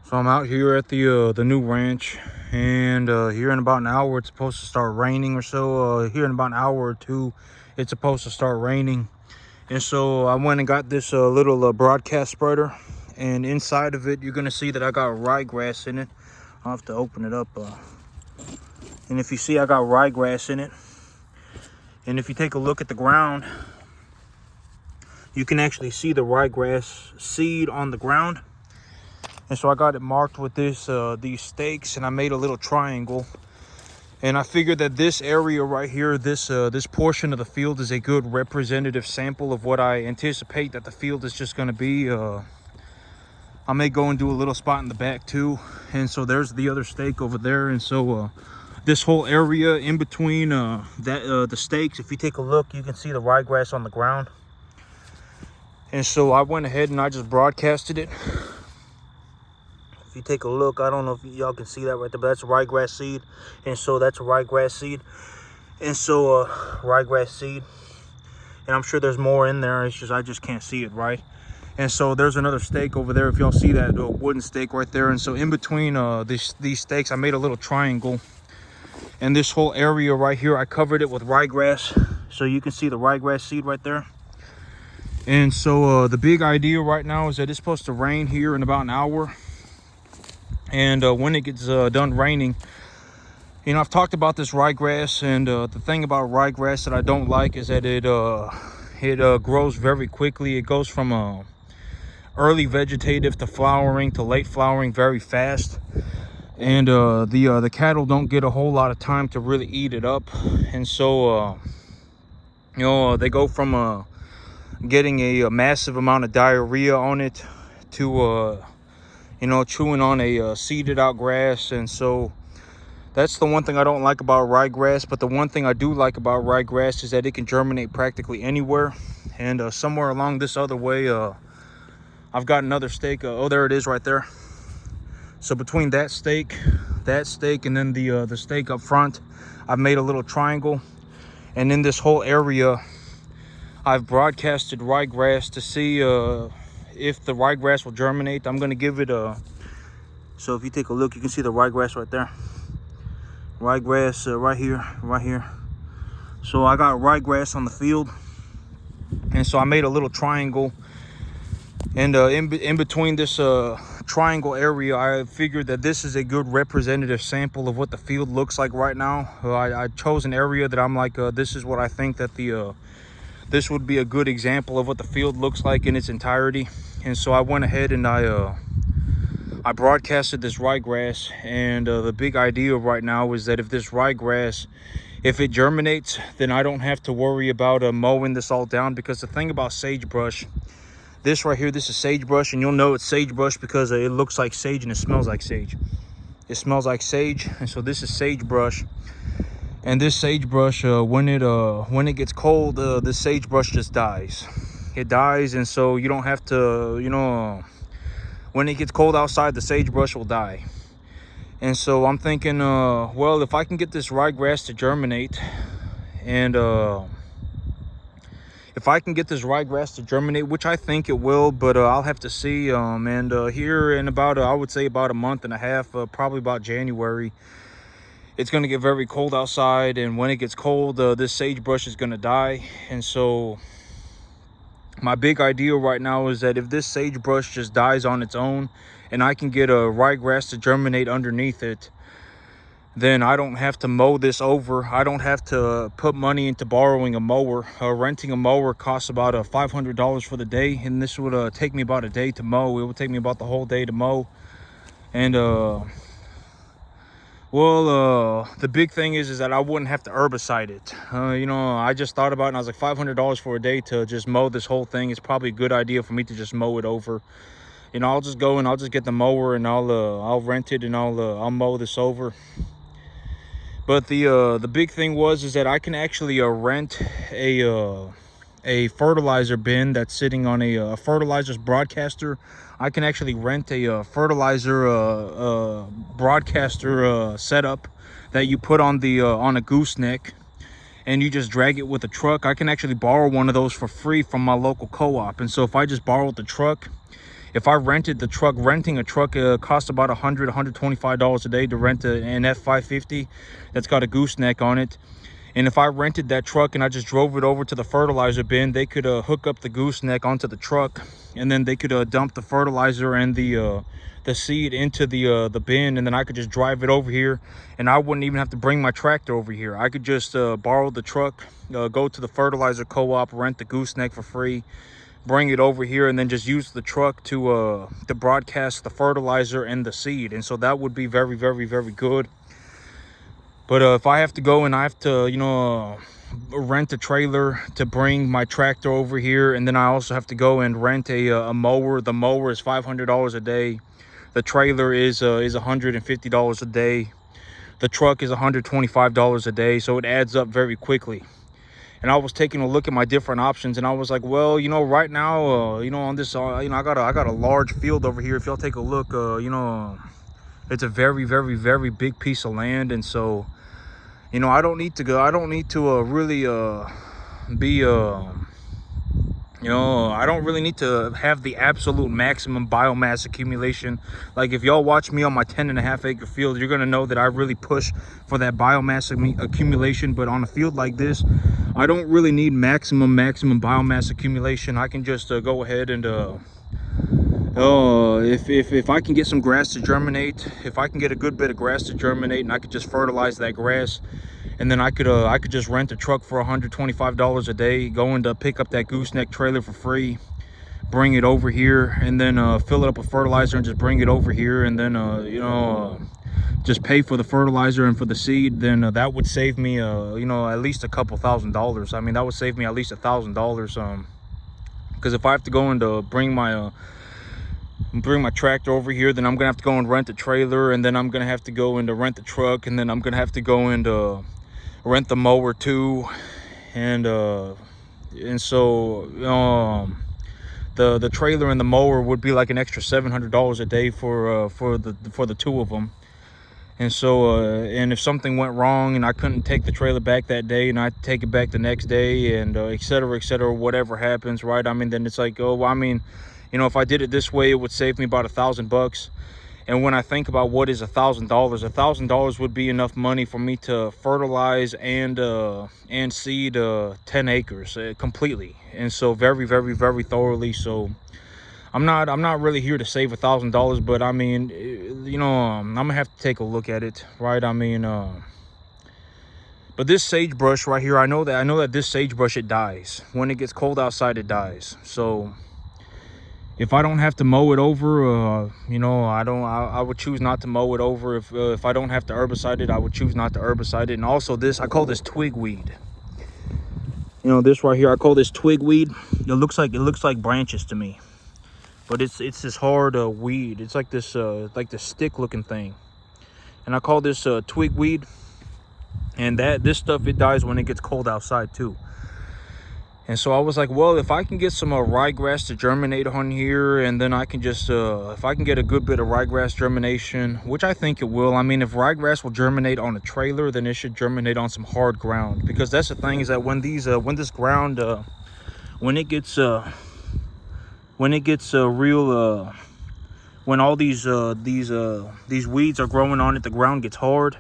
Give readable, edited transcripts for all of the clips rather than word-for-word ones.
So I'm out here at the new ranch, and here in about an hour it's supposed to start raining or so. Here in about an hour or two it's supposed to start raining. And so I went and got this little broadcast spreader, and inside of it you're gonna see that I got ryegrass in it. I'll have to open it up, and if you see, I got ryegrass in it. And if you take a look at the ground, you can actually see the ryegrass seed on the ground. And so I got it marked with these stakes, and I made a little triangle. And I figured that this area right here, this portion of the field, is a good representative sample of what I anticipate that the field is just going to be. I may go and do a little spot in the back too. And so there's the other stake over there. And so this whole area in between the stakes, if you take a look, you can see the ryegrass on the ground. And so I went ahead and I just broadcasted it. If you take a look, I don't know if y'all can see that right there, but that's a ryegrass seed. And so that's a ryegrass seed. And so ryegrass seed. And I'm sure there's more in there. It's just I just can't see it right. And so there's another stake over there. If y'all see that wooden stake right there. And so in between these stakes, I made a little triangle. And this whole area right here, I covered it with ryegrass. So you can see the ryegrass seed right there. And so the big idea right now is that it's supposed to rain here in about an hour. And when it gets done raining, you know, I've talked about this ryegrass, and the thing about ryegrass that I don't like is that it grows very quickly. It goes from early vegetative to flowering to late flowering very fast, and the cattle don't get a whole lot of time to really eat it up. And so you know, they go from getting a massive amount of diarrhea on it to you know, chewing on a seeded out grass. And so that's the one thing I don't like about ryegrass. But the one thing I do like about ryegrass is that it can germinate practically anywhere. And somewhere along this other way, I've got another stake. Oh, there it is right there. So between that stake, and then the stake up front, I've made a little triangle. And in this whole area, I've broadcasted ryegrass to see if the ryegrass will germinate. I'm going to give it a... So if you take a look, you can see the ryegrass right there. Ryegrass right here. So I got ryegrass on the field. And so I made a little triangle. And in between this triangle area, I figured that this is a good representative sample of what the field looks like right now. I chose an area that I'm like, this is what I think that this would be a good example of what the field looks like in its entirety. And so I went ahead and I broadcasted this ryegrass. And the big idea right now is that if this ryegrass, if it germinates, then I don't have to worry about mowing this all down. Because the thing about sagebrush, this right here, this is sagebrush, and you'll know it's sagebrush because it looks like sage and it smells like sage. It smells like sage, and so this is sagebrush. And this sagebrush, when it gets cold, this sagebrush just dies. It dies, and so you don't have to, you know, when it gets cold outside, the sagebrush will die. And so I'm thinking, well, if I can get this ryegrass to germinate, and if I can get this ryegrass to germinate, which I think it will, but I'll have to see. And here in about, I would say about a month and a half, probably about January, it's going to get very cold outside. And when it gets cold, this sagebrush is going to die. And so my big idea right now is that if this sagebrush just dies on its own and I can get a ryegrass to germinate underneath it, then I don't have to mow this over. I don't have to put money into borrowing a mower. Renting a mower costs about $500 for the day, and this would take me about a day to mow. It would take me about the whole day to mow. And well, the big thing is that I wouldn't have to herbicide it. You know, I just thought about it, and I was like, $500 for a day to just mow this whole thing. It's probably a good idea for me to just mow it over. You know, I'll just go and I'll just get the mower, and I'll rent it, and I'll mow this over. But the big thing is that I can actually rent a fertilizer bin that's sitting on a fertilizer's broadcaster. I can actually rent a fertilizer broadcaster setup that you put on a gooseneck, and you just drag it with a truck. I can actually borrow one of those for free from my local co-op. And so if I just borrow the truck If I rented the truck, renting a truck costs about $125 a day to rent an F550 that's got a gooseneck on it. And if I rented that truck and I just drove it over to the fertilizer bin, they could hook up the gooseneck onto the truck, and then they could dump the fertilizer and the seed into the bin, and then I could just drive it over here, and I wouldn't even have to bring my tractor over here. I could just borrow the truck, go to the fertilizer co-op, rent the gooseneck for free, bring it over here, and then just use the truck to broadcast the fertilizer and the seed. And so that would be very, very, very good. But if I have to go and I have to, you know, rent a trailer to bring my tractor over here, and then I also have to go and rent a mower. The mower is $500 a day. The trailer is $150 a day. The truck is $125 a day. So it adds up very quickly. And I was taking a look at my different options, and I was like, well, you know, right now, you know, on this, you know, I got a large field over here. If y'all take a look, you know, it's a very, very, very big piece of land. And so, you know, I don't need to really be you know, I don't really need to have the absolute maximum biomass accumulation. Like, if y'all watch me on my 10.5 acre field, you're gonna know that I really push for that biomass accumulation. But on a field like this, I don't really need maximum biomass accumulation. I can just go ahead and if I can get some grass to germinate, if I can get a good bit of grass to germinate, and I could just fertilize that grass, and then I could just rent a truck for $125 a day, go and pick up that gooseneck trailer for free, bring it over here, and then fill it up with fertilizer and just bring it over here, and then you know, just pay for the fertilizer and for the seed. Then that would save me you know, at least a couple $1,000s. I mean, that would save me at least $1,000, because if I have to go and bring my tractor over here, then I'm gonna have to go and rent a trailer, and then I'm gonna have to go and rent the truck, and then I'm gonna have to go and rent the mower too. And so the trailer and the mower would be like an extra $700 a day for the two of them. And so and if something went wrong and I couldn't take the trailer back that day, and I take it back the next day, and et cetera, whatever happens, right? I mean, then it's like, oh, I mean, you know, if I did it this way, it would save me about $1,000. And when I think about what is $1,000, $1,000 would be enough money for me to fertilize and seed 10 acres completely. And so very, very, very thoroughly. So I'm not really here to save $1,000, but I mean, you know, I'm gonna have to take a look at it, right? I mean, but this sagebrush right here, I know that this sagebrush, it dies when it gets cold outside. It dies. So if I don't have to mow it over, you know, I would choose not to mow it over. If I don't have to herbicide it, I would choose not to herbicide it. And also this, I call this twig weed. You know, this right here, I call this twig weed. It looks like branches to me, but it's this hard weed. It's like this stick looking thing, and I call this twig weed. And this stuff, it dies when it gets cold outside too. And so I was like, well, if I can get some ryegrass to germinate on here, and then I can just, if I can get a good bit of ryegrass germination, which I think it will. I mean, if ryegrass will germinate on a trailer, then it should germinate on some hard ground. Because that's the thing, is that when this ground, when it gets real, when all these weeds are growing on it, the ground gets hard.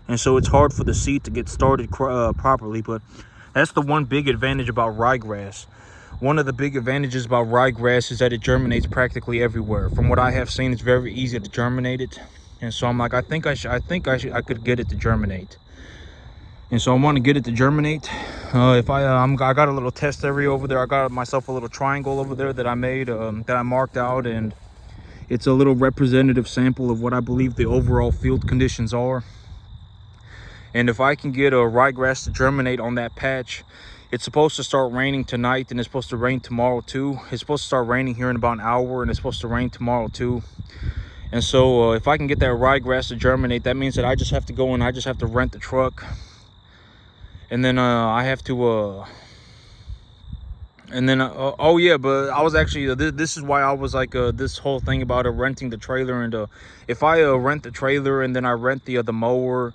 And so it's hard for the seed to get started properly. But that's the one big advantage about ryegrass. One of the big advantages about ryegrass is that it germinates practically everywhere. From what I have seen, it's very easy to germinate it. And so I'm like, I think I could get it to germinate. And so I want to get it to germinate. I got a little test area over there. I got myself a little triangle over there that I made, that I marked out, and it's a little representative sample of what I believe the overall field conditions are. And if I can get a ryegrass to germinate on that patch, it's supposed to start raining tonight, and it's supposed to rain tomorrow too. It's supposed to start raining here in about an hour, and it's supposed to rain tomorrow too. And so if I can get that ryegrass to germinate, that means that I just have to go and I just have to rent the truck. And then I have to oh yeah, but I was actually this is why I was like this whole thing about renting the trailer. And if I rent the trailer, and then I rent the mower,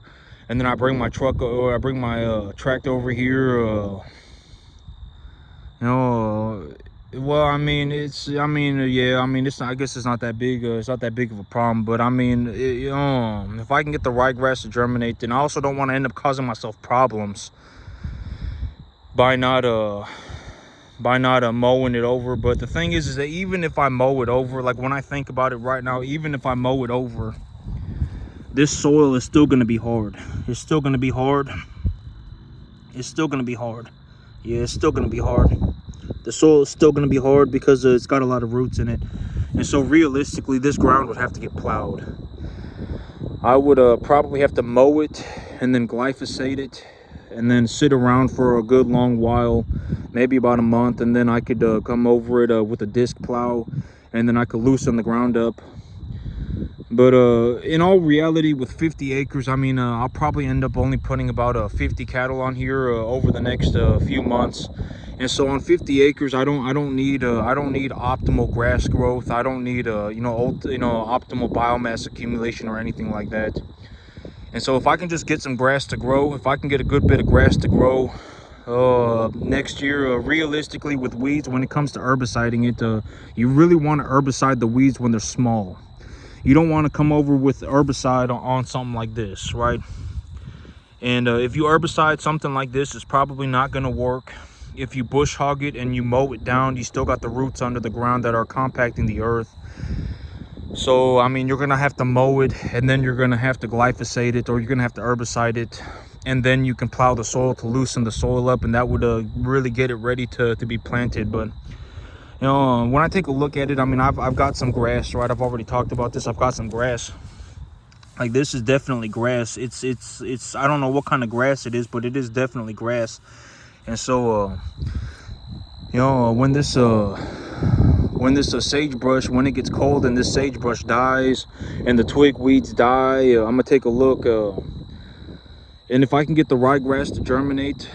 and then I bring my truck, or I bring my tractor over here, you know, Well, I mean, yeah, I mean, it's not, I guess it's not that big. It's not that big of a problem. But I mean, if I can get the ryegrass to germinate, then I also don't want to end up causing myself problems by not mowing it over. But the thing is that even if I mow it over, like when I think about it right now, even if I mow it over, this soil is still going to be hard. It's still going to be hard. It's still going to be hard. Yeah, it's still going to be hard. The soil is still going to be hard because it's got a lot of roots in it. And so realistically, this ground would have to get plowed. I would probably have to mow it and then glyphosate it and then sit around for a good long while, maybe about a month, and then I could come over it with a disc plow, and then I could loosen the ground up. But in all reality, with 50 acres, I mean, I'll probably end up only putting about 50 cattle on here over the next few months. And so on 50 acres, I don't need optimal grass growth. I don't need optimal biomass accumulation or anything like that. And so if I can just get some grass to grow, if I can get a good bit of grass to grow next year, realistically with weeds, when it comes to herbiciding it, you really want to herbicide the weeds when they're small. You don't want to come over with herbicide on something like this, right? And if you herbicide something like this, it's probably not going to work. If you bush hog it and you mow it down, you still got the roots under the ground that are compacting the earth. So, I mean, you're going to have to mow it, and then you're going to have to glyphosate it, or you're going to have to herbicide it. And then you can plow the soil to loosen the soil up, and that would really get it ready to be planted. But when I take a look at it, I mean, I've got some grass, right? I've already talked about this. I've got some grass. Like, this is definitely grass. It's I don't know what kind of grass it is, but it is definitely grass. And so when this sagebrush, when it gets cold and this sagebrush dies and the twig weeds die, I'm gonna take a look, and if I can get the ryegrass to germinate,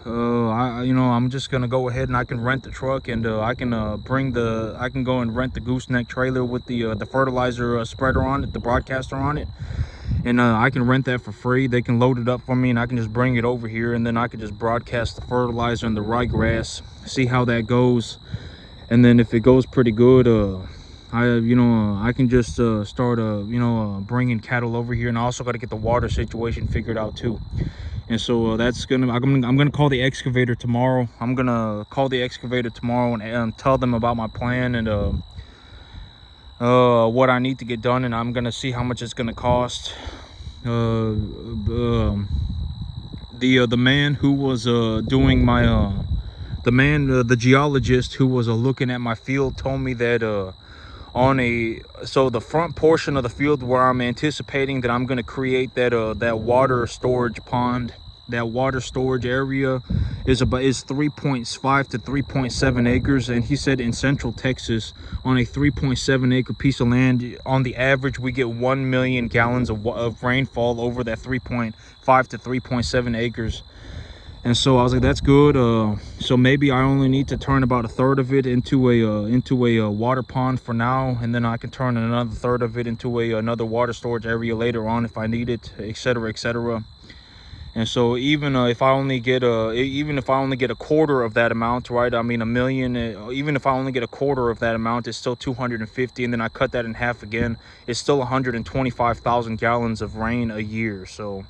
I'm just gonna go ahead and I can rent the truck, and I can go and rent the gooseneck trailer with the fertilizer spreader on it, the broadcaster on it, and I can rent that for free. They can load it up for me, and I can just bring it over here, and then I can just broadcast the fertilizer and the ryegrass, see how that goes. And then if it goes pretty good, I can just start bringing cattle over here. And I also got to get the water situation figured out too. And so I'm gonna call the excavator tomorrow. I'm gonna call the excavator tomorrow and tell them about my plan and what I need to get done, and I'm gonna see how much it's gonna cost. The man who was doing my the geologist who was looking at my field told me that so the front portion of the field where I'm anticipating that I'm going to create that water storage pond, that water storage area is 3.5 to 3.7 acres. And he said in Central Texas, on a 3.7 acre piece of land, on the average we get 1 million gallons of rainfall over that 3.5 to 3.7 acres. And so I was like, that's good. So maybe I only need to turn about a third of it into a water pond for now, and then I can turn another third of it into another water storage area later on if I need it, etc., etc. And so even if I only get a quarter of that amount, right? I mean, a million. Even if I only get a quarter of that amount, it's still 250, and then I cut that in half again. It's still 125,000 gallons of rain a year. So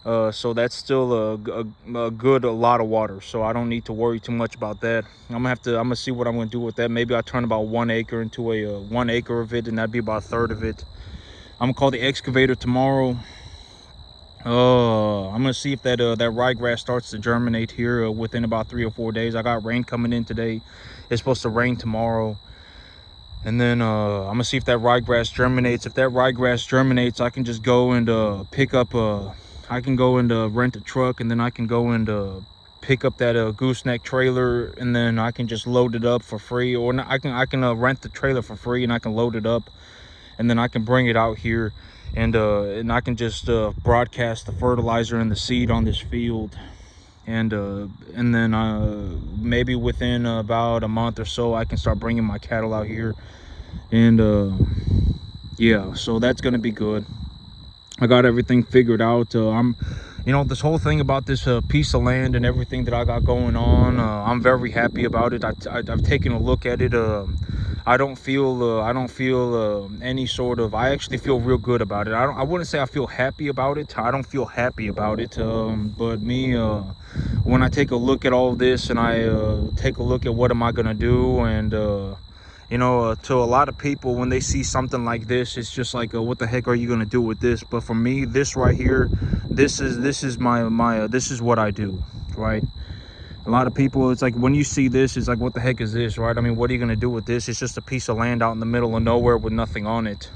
that's still a lot of water. So I don't need to worry too much about that. I'm gonna see what I'm gonna do with that. Maybe I'll turn about 1 acre into a 1 acre of it, and that'd be about a third of it. I'm gonna call the excavator tomorrow. I'm gonna see if that ryegrass starts to germinate here within about 3 or 4 days. I got rain coming in today. It's supposed to rain tomorrow. And then I'm gonna see if that ryegrass germinates. If that ryegrass germinates, I can just go and pick up I can go and rent a truck, and then I can go and pick up that gooseneck trailer, and then I can just load it up for free. Or I can rent the trailer for free, and I can load it up, and then I can bring it out here, and I can just broadcast the fertilizer and the seed on this field. And then maybe within about a month or so, I can start bringing my cattle out here. And yeah, so that's gonna be good. I got everything figured out. I'm you know, this whole thing about this piece of land and everything that I got going on, I'm very happy about it. I've taken a look at it. I don't feel any sort of, I actually feel real good about it. I wouldn't say I feel happy about it. I don't feel happy about it. But me, when I take a look at all this and I take a look at what am I gonna do, and you know, to a lot of people, when they see something like this, it's just like, what the heck are you gonna do with this? But for me, this right here, this is my this is what I do, right? A lot of people, it's like, when you see this, it's like, what the heck is this, right? I mean, what are you gonna do with this? It's just a piece of land out in the middle of nowhere with nothing on it,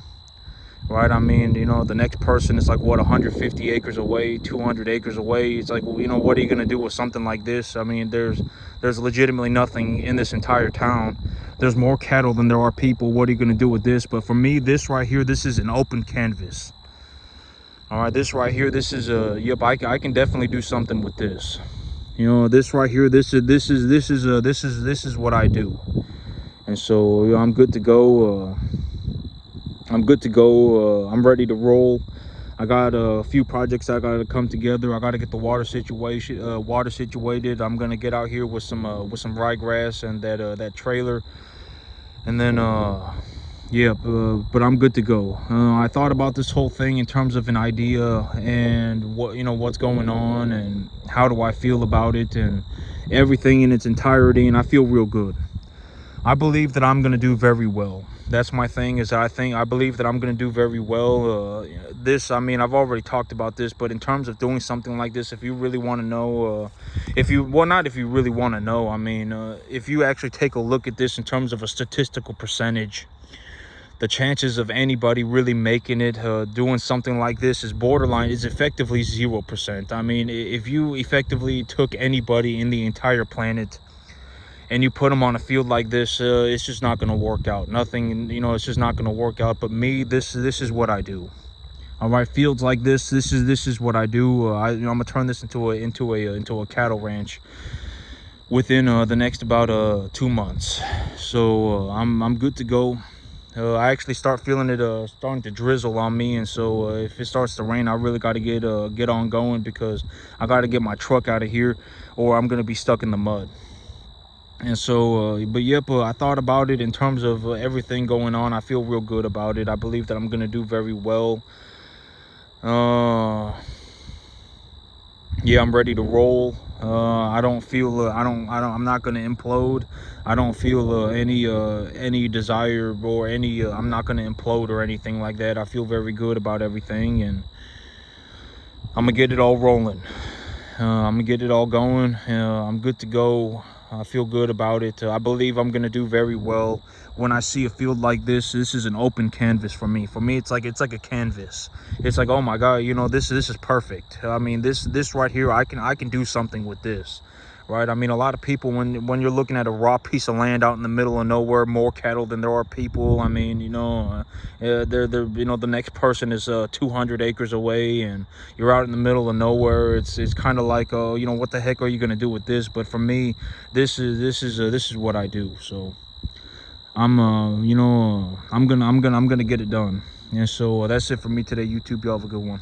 right? I mean, you know, the next person is like, what, 150 acres away, 200 acres away. It's like, well, you know, what are you gonna do with something like this? I mean, there's legitimately nothing in this entire town. There's more cattle than there are people. What are you gonna do with this? But for me, this right here, this is an open canvas. All right, this right here, this is yep, I can definitely do something with this. You know, this right here, this is what I do. And so, you know, I'm good to go. I'm good to go. I'm ready to roll. I got a few projects I got to come together. I got to get the water situated. I'm gonna get out here with some ryegrass and that trailer, and then yeah, but I'm good to go. I thought about this whole thing in terms of an idea and what, you know, what's going on and how do I feel about it and everything in its entirety, and I feel real good. I believe that I'm gonna do very well. That's my thing, is I believe that I'm gonna do very well. This, I mean, I've already talked about this, but in terms of doing something like this, if you really want to know, not if you really want to know, I mean, if you actually take a look at this in terms of a statistical percentage, the chances of anybody really making it, doing something like this, is effectively 0%. I mean, if you effectively took anybody in the entire planet and you put them on a field like this, it's just not going to work out. Nothing, you know, it's just not going to work out. But me, this is what I do. All right, fields like this is what I do. I'm gonna turn this into a cattle ranch within the next about 2 months. So I'm good to go. I actually start feeling it starting to drizzle on me, and so if it starts to rain, I really got to get on going, because I got to get my truck out of here or I'm gonna be stuck in the mud. And so but yep, I thought about it in terms of everything going on. I feel real good about it. I believe that I'm gonna do very well. Yeah, I'm ready to roll. I don't feel I'm not gonna implode. I don't feel any desire or any I'm not gonna implode or anything like that. I feel very good about everything, and I'm gonna get it all rolling. I'm gonna get it all going. I'm good to go. I feel good about it. I believe I'm gonna do very well. When I see a field like this is an open canvas for me. For me, it's like a canvas. It's like, oh my God, you know, this is perfect. I mean, this right here, I can do something with this, right? I mean, a lot of people, when you're looking at a raw piece of land out in the middle of nowhere, more cattle than there are people. I mean, you know, they're you know, the next person is 200 acres away, and you're out in the middle of nowhere. It's kind of like, you know, what the heck are you gonna do with this? But for me, this is what I do. So I'm you know, I'm gonna get it done. And so that's it for me today, YouTube. Y'all have a good one.